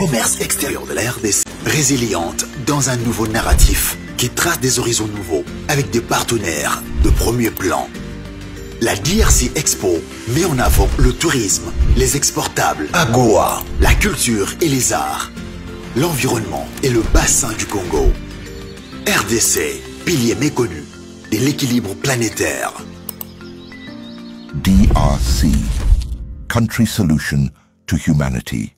commerce extérieur de la RDC, résiliente dans un nouveau narratif qui trace des horizons nouveaux avec des partenaires de premier plan. La DRC Expo met en avant le tourisme, les exportables, AGOA, la culture et les arts, l'environnement et le bassin du Congo. RDC, pilier méconnu de l'équilibre planétaire. DRC, Country Solution to Humanity.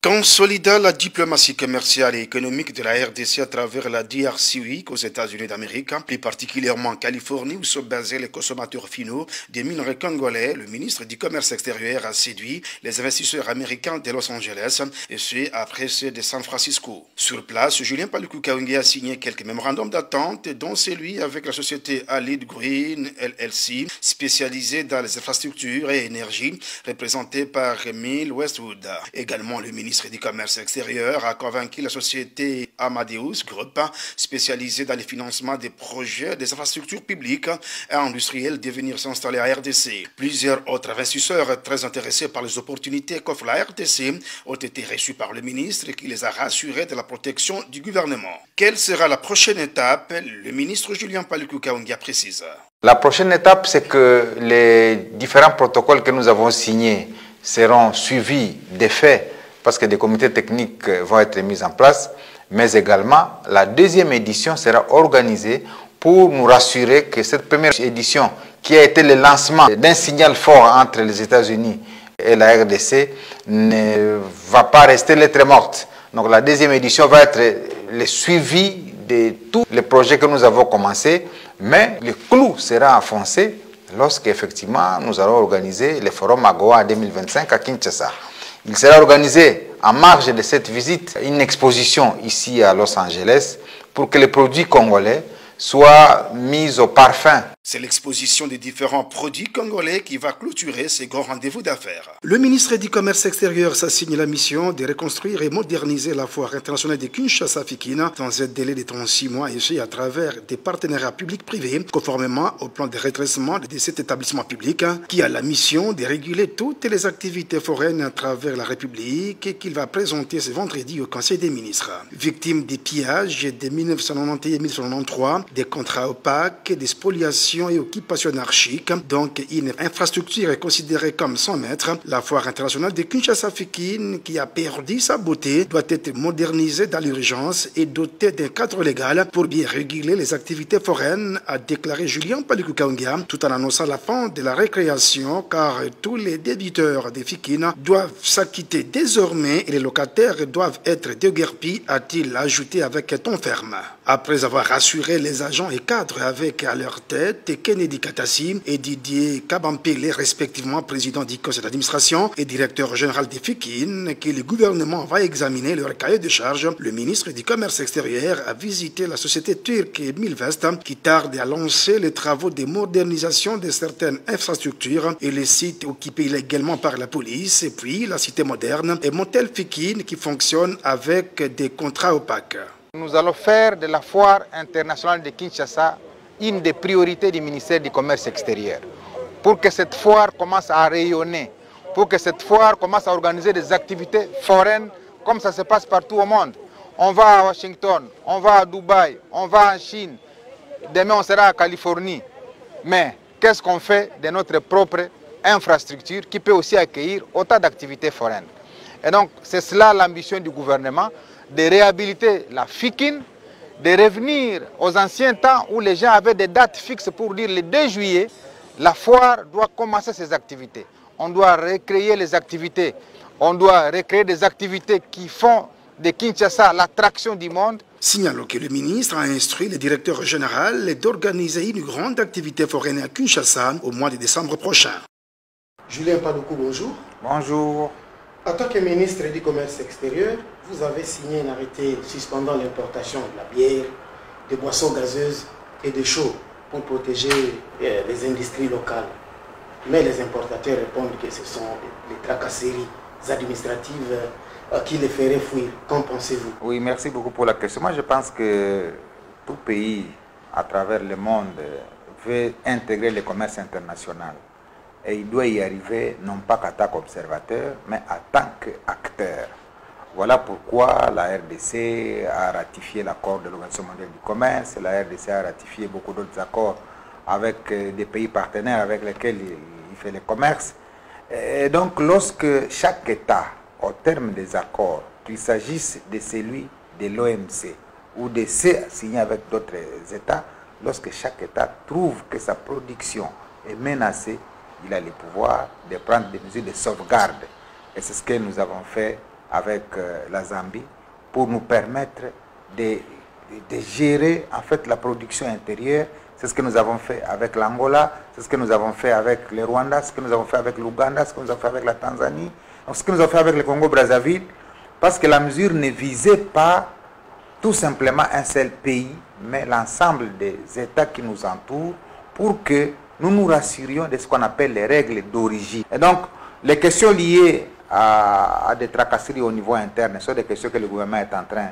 Consolida la diplomatie commerciale et économique de la RDC à travers la DRC Week aux États-Unis d'Amérique, plus particulièrement en Californie où sont basés les consommateurs finaux des minerais congolais. Le ministre du Commerce extérieur a séduit les investisseurs américains de Los Angeles et ce après ceux de San Francisco. Sur place, Julien Paluku Kaongue a signé quelques mémorandums d'attente, dont celui avec la société Allied Green LLC, spécialisée dans les infrastructures et énergie, représentée par Emile Westwood. Également, le ministre du Commerce extérieur a convaincu la société Amadeus Group, spécialisée dans le financement des projets des infrastructures publiques et industrielles, de venir s'installer à RDC. Plusieurs autres investisseurs très intéressés par les opportunités qu'offre la RDC ont été reçus par le ministre qui les a rassurés de la protection du gouvernement. Quelle sera la prochaine étape? Le ministre Julien Paluku Kaongue précise. La prochaine étape, c'est que les différents protocoles que nous avons signés seront suivis des faits, parce que des comités techniques vont être mis en place, mais également la deuxième édition sera organisée pour nous rassurer que cette première édition, qui a été le lancement d'un signal fort entre les États-Unis et la RDC, ne va pas rester lettre morte. Donc la deuxième édition va être le suivi de tous les projets que nous avons commencés, mais le clou sera enfoncé lorsqu'effectivement nous allons organiser le forum AGOA 2025 à Kinshasa. Il sera organisé en marge de cette visite une exposition ici à Los Angeles pour que les produits congolais soient mis au parfum. C'est l'exposition des différents produits congolais qui va clôturer ces grands rendez-vous d'affaires. Le ministre du Commerce extérieur s'assigne la mission de reconstruire et moderniser la foire internationale de Kinshasa-Fikina dans un délai de 36 mois et ce à travers des partenariats publics-privés conformément au plan de redressement de cet établissement public qui a la mission de réguler toutes les activités foraines à travers la République et qu'il va présenter ce vendredi au Conseil des ministres. Victime des pillages de 1991 et 1993, des contrats opaques, des spoliations et occupation anarchique, donc une infrastructure est considérée comme sans maître. La foire internationale de Kinshasa-Fikine, qui a perdu sa beauté, doit être modernisée dans l'urgence et dotée d'un cadre légal pour bien réguler les activités foraines, a déclaré Julien Paluku Kaongue, tout en annonçant la fin de la récréation, car tous les débiteurs de Fikine doivent s'acquitter désormais et les locataires doivent être déguerpis, a-t-il ajouté avec un ton ferme. Après avoir rassuré les agents et cadres avec à leur tête Kennedy Katassi et Didier Kabampele, respectivement président du conseil d'administration et directeur général des Fikine, que le gouvernement va examiner leur cahier de charges, le ministre du Commerce extérieur a visité la société turque Milvest qui tarde à lancer les travaux de modernisation de certaines infrastructures et les sites occupés illégalement par la police, et puis la cité moderne et Motel Fikine qui fonctionne avec des contrats opaques. Nous allons faire de la foire internationale de Kinshasa une des priorités du ministère du Commerce extérieur. Pour que cette foire commence à rayonner, pour que cette foire commence à organiser des activités foraines comme ça se passe partout au monde. On va à Washington, on va à Dubaï, on va en Chine, demain on sera à Californie. Mais qu'est-ce qu'on fait de notre propre infrastructure qui peut aussi accueillir autant d'activités foraines? Et donc c'est cela l'ambition du gouvernement, de réhabiliter la Fikine, de revenir aux anciens temps où les gens avaient des dates fixes pour dire le 2 juillet, la foire doit commencer ses activités. On doit recréer les activités, on doit recréer des activités qui font de Kinshasa l'attraction du monde. Signalons que le ministre a instruit le directeur général d'organiser une grande activité foraine à Kinshasa au mois de décembre prochain. Julien Paluku, bonjour. Bonjour. En tant que ministre du Commerce extérieur, vous avez signé un arrêté suspendant l'importation de la bière, des boissons gazeuses et des chaux pour protéger les industries locales. Mais les importateurs répondent que ce sont les tracasseries administratives qui les feraient fuir. Qu'en pensez-vous? Oui, merci beaucoup pour la question. Moi, je pense que tout pays à travers le monde veut intégrer le commerce international. Et il doit y arriver non pas qu'en tant qu'observateur, mais en tant qu'acteur. Voilà pourquoi la RDC a ratifié l'accord de l'Organisation mondiale du commerce, la RDC a ratifié beaucoup d'autres accords avec des pays partenaires avec lesquels il fait le commerce. Et donc lorsque chaque État, au terme des accords, qu'il s'agisse de celui de l'OMC ou de ceux signés avec d'autres États, lorsque chaque État trouve que sa production est menacée, il a le pouvoir de prendre des mesures de sauvegarde. Et c'est ce que nous avons fait avec la Zambie pour nous permettre de gérer en fait la production intérieure. C'est ce que nous avons fait avec l'Angola, c'est ce que nous avons fait avec le Rwanda, ce que nous avons fait avec l'Ouganda, ce que nous avons fait avec la Tanzanie, ce que nous avons fait avec le Congo-Brazzaville, parce que la mesure ne visait pas tout simplement un seul pays, mais l'ensemble des États qui nous entourent, pour que nous nous rassurions de ce qu'on appelle les règles d'origine. Et donc, les questions liées à des tracasseries au niveau interne sont des questions que le gouvernement est en train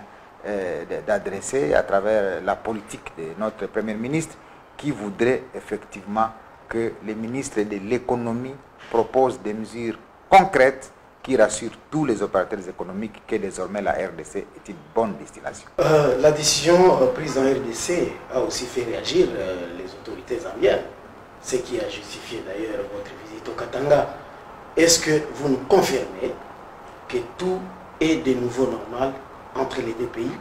d'adresser à travers la politique de notre Premier ministre, qui voudrait effectivement que les ministres de l'économie proposent des mesures concrètes qui rassurent tous les opérateurs économiques que désormais la RDC est une bonne destination. La décision prise en RDC a aussi fait réagir les autorités zambiennes, ce qui a justifié d'ailleurs votre visite au Katanga. Est-ce que vous nous confirmez que tout est de nouveau normal entre les deux pays?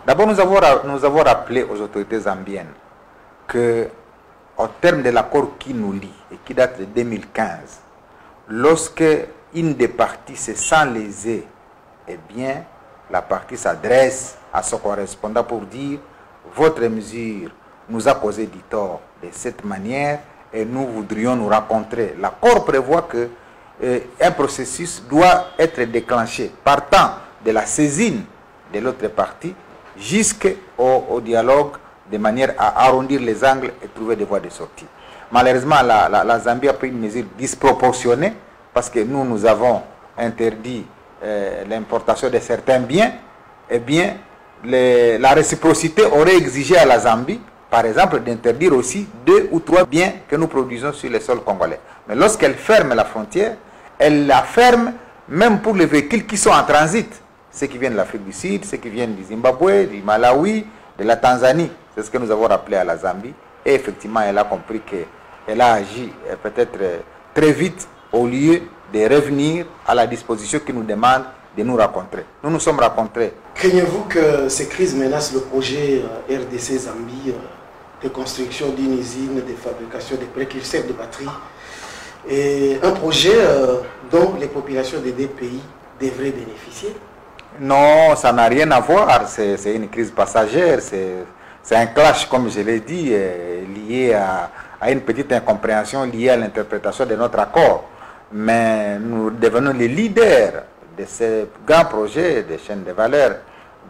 D'abord, nous avons rappelé aux autorités zambiennes que, au terme de l'accord qui nous lie et qui date de 2015, lorsque une des parties se sent lésée, eh bien, la partie s'adresse à son correspondant pour dire « Votre mesure nous a causé du tort de cette manière et nous voudrions nous rencontrer. » L'accord prévoit que un processus doit être déclenché partant de la saisine de l'autre partie jusqu'au dialogue, de manière à arrondir les angles et trouver des voies de sortie. Malheureusement, la Zambie a pris une mesure disproportionnée parce que nous avons interdit l'importation de certains biens. Eh bien, la réciprocité aurait exigé à la Zambie, par exemple, d'interdire aussi 2 ou 3 biens que nous produisons sur le sol congolais. Mais lorsqu'elle ferme la frontière, elle la ferme même pour les véhicules qui sont en transit. Ceux qui viennent de l'Afrique du Sud, ceux qui viennent du Zimbabwe, du Malawi, de la Tanzanie. C'est ce que nous avons rappelé à la Zambie. Et effectivement, elle a compris qu'elle a agi peut-être très vite au lieu de revenir à la disposition qui nous demande de nous rencontrer. Nous nous sommes rencontrés. Craignez-vous que ces crises menacent le projet RDC Zambie de construction d'une usine de fabrication de précurseurs de batteries et un projet dont les populations des deux pays devraient bénéficier? Non, ça n'a rien à voir. C'est une crise passagère. C'est un clash, comme je l'ai dit, lié à une petite incompréhension liée à l'interprétation de notre accord. Mais nous devenons les leaders de ces grands projets de chaînes de valeur,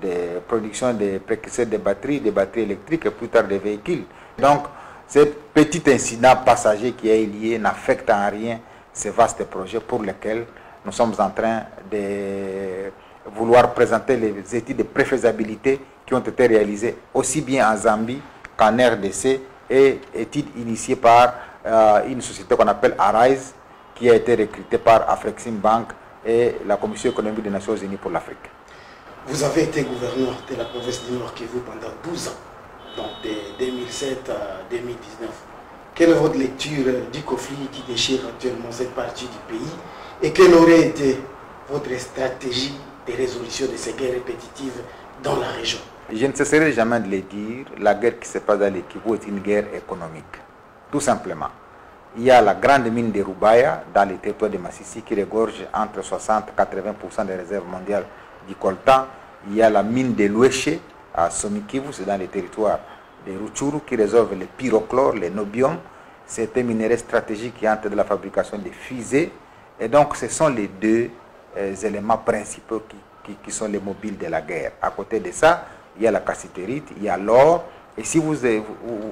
de production de précurseurs de batteries électriques et plus tard des véhicules. Donc, ce petit incident passager qui est lié n'affecte en rien ces vastes projets pour lesquels nous sommes en train de vouloir présenter les études de préfaisabilité qui ont été réalisées aussi bien en Zambie qu'en RDC et études initiées par une société qu'on appelle Arise, qui a été recrutée par Afrexim Bank et la Commission économique des Nations Unies pour l'Afrique. Vous avez été gouverneur de la province du Nord Kivu pendant 12 ans, donc de 2007 à 2019. Quelle est votre lecture du conflit qui déchire actuellement cette partie du pays et quelle aurait été votre stratégie de résolution de ces guerres répétitives dans la région? Je ne cesserai jamais de le dire, la guerre qui se passe dans le Kivu est une guerre économique, tout simplement. Il y a la grande mine de Rubaya dans le territoire de Massissi qui regorge entre 60 et 80% des réserves mondiales du coltan. Il y a la mine de Louéché à Somikivu, c'est dans le territoire de Rutshuru qui réserve le pyrochlore, le nobium. C'est un minerai stratégique qui entre de la fabrication de fusées. Et donc ce sont les deux éléments principaux qui sont les mobiles de la guerre. À côté de ça, il y a la cassiterite, il y a l'or. Et si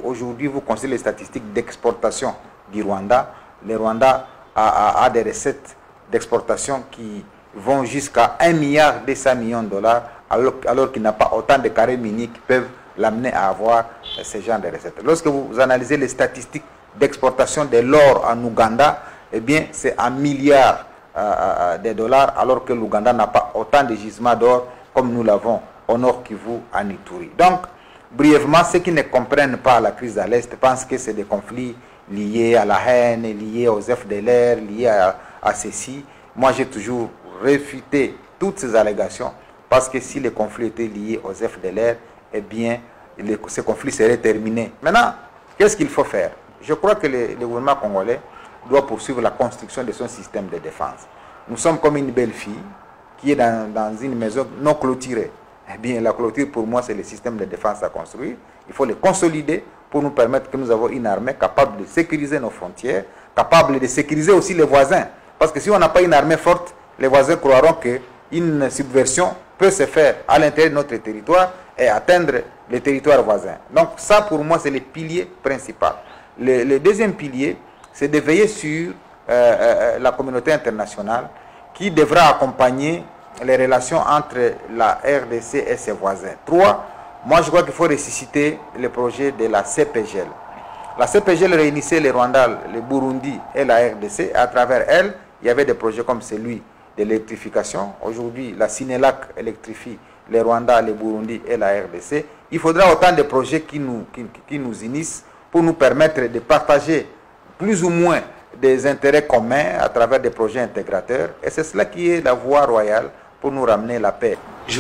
aujourd'hui vous considérez les statistiques d'exportation du Rwanda, le Rwanda a des recettes d'exportation qui vont jusqu'à 1,2 milliard $, alors qu'il n'a pas autant de carrés miniers qui peuvent l'amener à avoir ce genre de recettes. Lorsque vous analysez les statistiques d'exportation de l'or en Ouganda, eh bien c'est 1 milliard des dollars, alors que l'Ouganda n'a pas autant de gisements d'or comme nous l'avons au Nord Kivu, à Ituri. Donc, brièvement, ceux qui ne comprennent pas la crise à l'Est pensent que c'est des conflits liés à la haine, liés aux FDLR, liés à ceci. Moi, j'ai toujours réfuté toutes ces allégations, parce que si les conflits étaient liés aux FDLR, eh bien, ces conflits seraient terminés. Maintenant, qu'est-ce qu'il faut faire? Je crois que le gouvernement congolais doit poursuivre la construction de son système de défense. Nous sommes comme une belle fille qui est dans une maison non clôturée. Eh bien, la clôture, pour moi, c'est le système de défense à construire. Il faut le consolider pour nous permettre que nous avons une armée capable de sécuriser nos frontières, capable de sécuriser aussi les voisins. Parce que si on n'a pas une armée forte, les voisins croiront qu'une subversion peut se faire à l'intérieur de notre territoire et atteindre les territoires voisins. Donc ça, pour moi, c'est le pilier principal. Le deuxième pilier, c'est de veiller sur la communauté internationale qui devra accompagner les relations entre la RDC et ses voisins. 3, moi je crois qu'il faut ressusciter le projet de la CPGL. La CPGL réunissait le Rwanda, le Burundi et la RDC. À travers elle, il y avait des projets comme celui de l'électrification. Aujourd'hui, la Sinelac électrifie le Rwanda, le Burundi et la RDC. Il faudra autant de projets qui nous unissent pour nous permettre de partager plus ou moins des intérêts communs à travers des projets intégrateurs. Et c'est cela qui est la voie royale pour nous ramener la paix.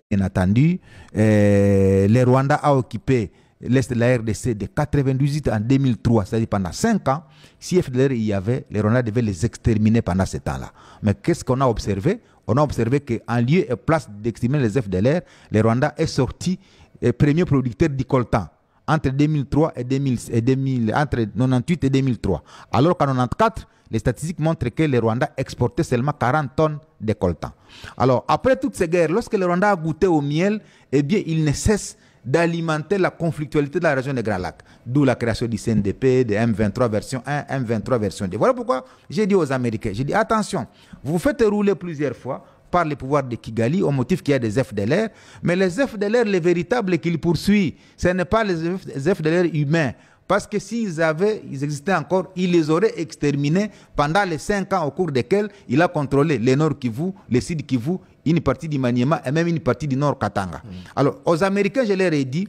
Bien entendu, le Rwanda a occupé l'Est de la RDC de 1998 en 2003, c'est-à-dire pendant 5 ans. Si FDLR y avait, les Rwandais devaient les exterminer pendant ce temps-là. Mais qu'est-ce qu'on a observé? On a observé qu'en lieu et place d'exterminer les FDLR, le Rwanda est sorti premier producteur du coltan entre 2003 et 2000, entre 98 et 2003. Alors qu'en 94, les statistiques montrent que le Rwanda exportait seulement 40 tonnes de coltan. Alors, après toutes ces guerres, lorsque le Rwanda a goûté au miel, eh bien, il ne cesse d'alimenter la conflictualité de la région des Grands Lacs. D'où la création du CNDP, de M23 version 1, M23 version 2. Voilà pourquoi j'ai dit aux Américains, j'ai dit attention, vous faites rouler plusieurs fois par les pouvoirs de Kigali au motif qu'il y a des FDLR, mais les FDLR, les véritables qu'ils poursuivent, ce n'est pas les FDLR humains. Parce que s'ils existaient encore, il les aurait exterminés pendant les 5 ans au cours desquels il a contrôlé le Nord Kivu, le Sud Kivu, une partie du Maniema et même une partie du Nord Katanga. Alors, aux Américains, je leur ai dit,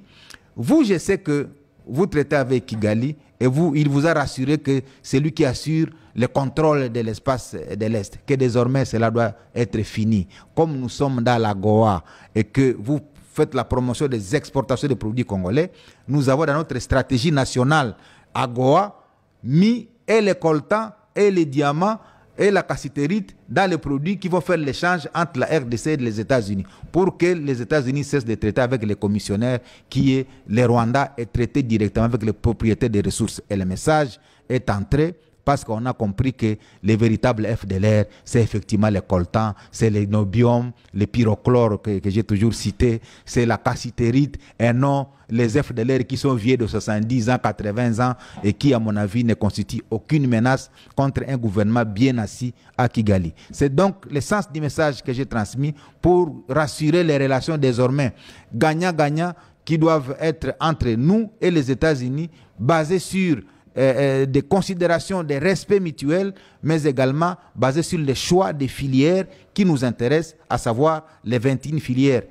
vous, je sais que vous traitez avec Kigali et il vous a rassuré que c'est lui qui assure le contrôle de l'espace de l'Est, que désormais cela doit être fini. Comme nous sommes dans la Goa et que vous faites la promotion des exportations de produits congolais, nous avons dans notre stratégie nationale à Goa mis et les coltans et les diamants et la cassiterite dans les produits qui vont faire l'échange entre la RDC et les États-Unis pour que les États-Unis cessent de traiter avec les commissionnaires qui est le Rwanda et traiter directement avec les propriétaires des ressources. Et le message est entré parce qu'on a compris que les véritables FDLR, c'est effectivement les coltans, c'est les nobium, les pyrochlores que j'ai toujours cités, c'est la cassiterite et non les FDLR qui sont vieux de 70 ans, 80 ans et qui, à mon avis, ne constituent aucune menace contre un gouvernement bien assis à Kigali. C'est donc le sens du message que j'ai transmis pour rassurer les relations désormais gagnant-gagnant qui doivent être entre nous et les États-Unis, basées sur des considérations de respect mutuel, mais également basées sur les choix des filières qui nous intéressent, à savoir les 21 filières.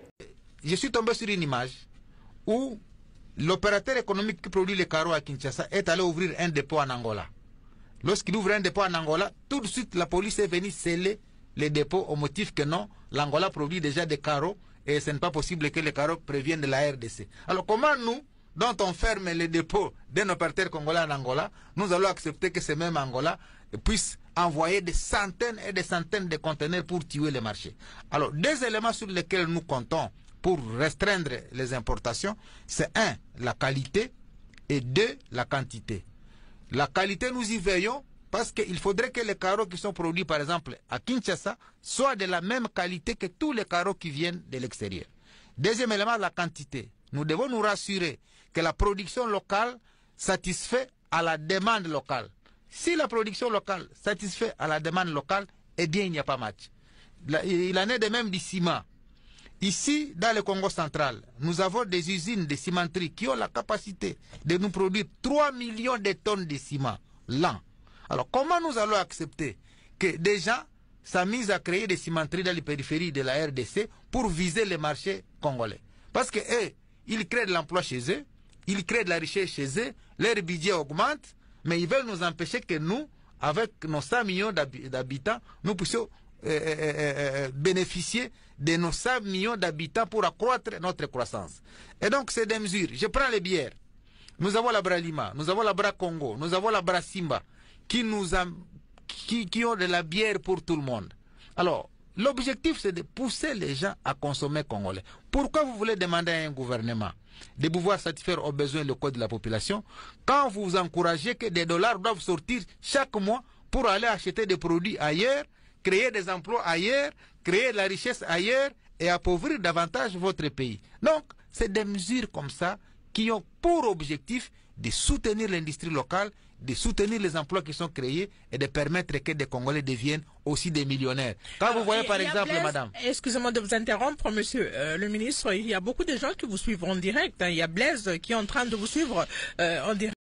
Je suis tombé sur une image où l'opérateur économique qui produit les carreaux à Kinshasa est allé ouvrir un dépôt en Angola. Lorsqu'il ouvre un dépôt en Angola, tout de suite la police est venue sceller les dépôts au motif que non, l'Angola produit déjà des carreaux et ce n'est pas possible que les carreaux proviennent de la RDC. Alors comment nous, dont on ferme les dépôts d'un opérateur congolais en Angola, nous allons accepter que ce même Angola puisse envoyer des centaines et des centaines de conteneurs pour tuer les marchés. Alors, deux éléments sur lesquels nous comptons pour restreindre les importations, c'est 1, la qualité, et 2, la quantité. La qualité, nous y veillons parce qu'il faudrait que les carreaux qui sont produits, par exemple, à Kinshasa, soient de la même qualité que tous les carreaux qui viennent de l'extérieur. Deuxième élément, la quantité. Nous devons nous rassurer que la production locale satisfait à la demande locale. Si la production locale satisfait à la demande locale, eh bien, il n'y a pas match. Il en est de même du ciment. Ici, dans le Congo central, nous avons des usines de cimenterie qui ont la capacité de nous produire 3 millions de tonnes de ciment l'an. Alors, comment nous allons accepter que des gens sa mise à créer des cimenteries dans les périphéries de la RDC pour viser les marchés congolais. Parce que eux, ils créent de l'emploi chez eux, ils créent de la richesse chez eux, leur budget augmente, mais ils veulent nous empêcher que nous, avec nos 100 millions d'habitants, nous puissions bénéficier de nos 100 millions d'habitants pour accroître notre croissance. Et donc, c'est des mesures. Je prends les bières. Nous avons la Bralima, nous avons la Bra Congo, nous avons la Bra Simba, qui ont de la bière pour tout le monde. Alors, l'objectif, c'est de pousser les gens à consommer congolais. Pourquoi vous voulez demander à un gouvernement de pouvoir satisfaire aux besoins locaux de la population quand vous encouragez que des dollars doivent sortir chaque mois pour aller acheter des produits ailleurs, créer des emplois ailleurs, créer de la richesse ailleurs et appauvrir davantage votre pays? Donc, c'est des mesures comme ça qui ont pour objectif de soutenir l'industrie locale, de soutenir les emplois qui sont créés et de permettre que des Congolais deviennent aussi des millionnaires. Quand vous voyez par exemple, Blaise, madame... Excusez-moi de vous interrompre, monsieur le ministre, il y a beaucoup de gens qui vous suivent en direct. Il y a Blaise qui est en train de vous suivre en direct.